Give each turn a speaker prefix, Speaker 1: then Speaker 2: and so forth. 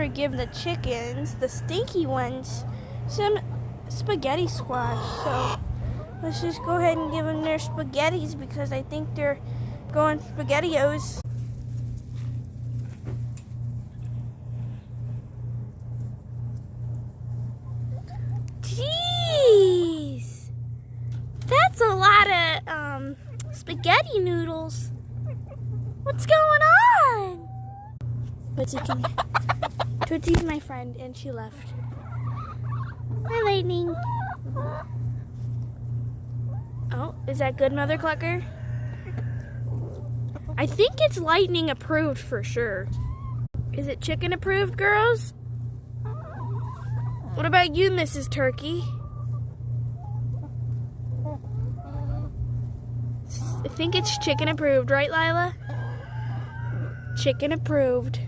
Speaker 1: to give the chickens, the stinky ones, some spaghetti squash. So let's just go ahead and give them their spaghettis because I think they're going SpaghettiOs. Jeez! That's a lot of spaghetti noodles. What's going on? Tootsie's my friend and she left. Hi, Lightning. Oh, is that good, Mother Clucker? I think it's Lightning approved for sure. Is it chicken approved, girls? What about you, Mrs. Turkey? I think it's chicken approved, right, Lila? Chicken approved.